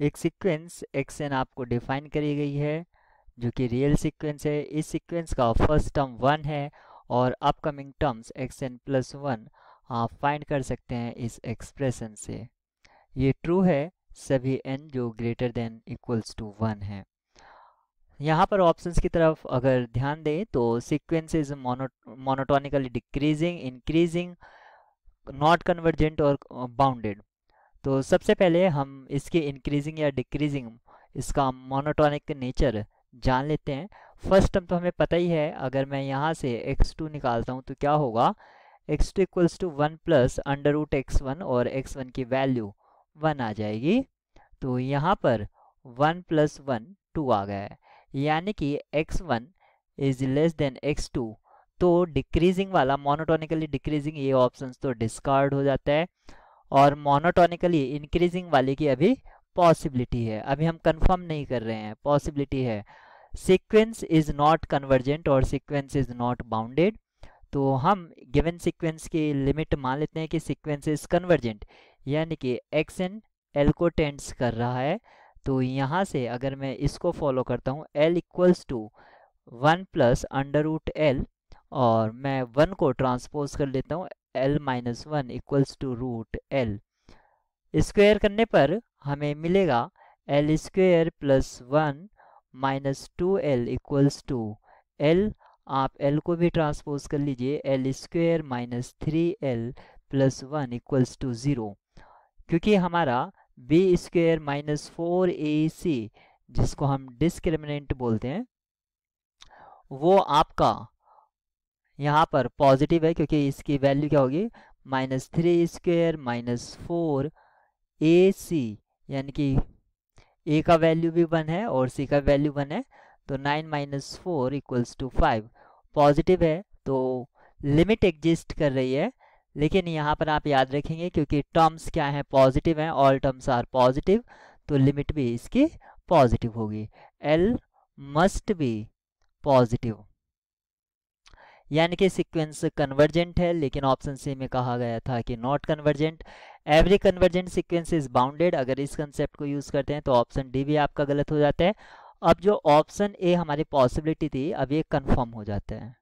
एक sequence xn आपको define करी गई है जो कि रियल सीक्वेंस है। इस सीक्वेंस का फर्स्ट टर्म 1 है और अपकमिंग टर्म्स xn प्लस 1 आप फाइंड कर सकते हैं इस एक्सप्रेशन से। ये ट्रू है सभी n जो ग्रेटर देन इक्वल्स टू 1 है। यहाँ पर ऑप्शंस की तरफ अगर ध्यान दें तो sequence is monotonically decreasing, increasing, not convergent और बाउंडेड। तो सबसे पहले हम इसके इंक्रीजिंग या डिक्रीजिंग इसका मोनोटोनिक नेचर जान लेते हैं। फर्स्ट टर्म तो हमें पता ही है, अगर मैं यहाँ से x2 निकालता हूँ तो क्या होगा, x2 equals to 1 plus under root x1 और x1 की वैल्यू 1 आ जाएगी। तो यहाँ पर 1 प्लस 1 2 आ गया है, यानी कि x1 is less than x2। तो डिक्रीजिंग वाला मोनोटोनिकली डिक्रीजिंग ये ऑप्शन तो डिस्कार्ड हो जाता है और मोनोटोनिकली इंक्रीजिंग वाले की अभी पॉसिबिलिटी है, अभी हम कंफर्म नहीं कर रहे हैं, पॉसिबिलिटी है। सीक्वेंस इज नॉट कन्वर्जेंट और सीक्वेंस इज नॉट बाउंडेड। तो हम गिवन सीक्वेंस की लिमिट मान लेते हैं कि सीक्वेंस इज कन्वर्जेंट, यानी कि एक्स एन एल को टेंड्स कर रहा है। तो यहाँ से अगर मैं इसको फॉलो करता हूँ L equals to 1 plus under root L और मैं 1 को ट्रांसपोज कर लेता हूँ L minus 1 equals to root L. Square करने पर हमें मिलेगा L square plus 1 minus 2l equals to L. आप l को भी ट्रांसपोज कर लीजिए, L square minus 3l plus 1 equals to 0, क्योंकि हमारा बी स्क्वायर माइनस 4ac जिसको हम डिस्क्रिमिनेंट बोलते हैं वो आपका यहाँ पर पॉजिटिव है, क्योंकि इसकी वैल्यू क्या होगी, माइनस 3 स्क्वायर माइनस 4ac, यानी कि a का वैल्यू भी 1 है और c का वैल्यू 1 है। तो 9 माइनस 4 इक्वल्स टू 5 पॉजिटिव है, तो लिमिट एग्जिस्ट कर रही है। लेकिन यहाँ पर आप याद रखेंगे क्योंकि टर्म्स क्या है, पॉजिटिव हैं, ऑल टर्म्स आर पॉजिटिव, तो लिमिट भी इसकी पॉजिटिव होगी। l मस्ट बी पॉजिटिव, यानी कि सीक्वेंस कन्वर्जेंट है, लेकिन ऑप्शन सी में कहा गया था कि not convergent. Every convergent sequence is bounded, अगर इस कंसेप्ट को यूज करते हैं तो ऑप्शन डी भी आपका गलत हो जाता है। अब जो ऑप्शन ए हमारी पॉसिबिलिटी थी अब ये कंफर्म हो जाता है।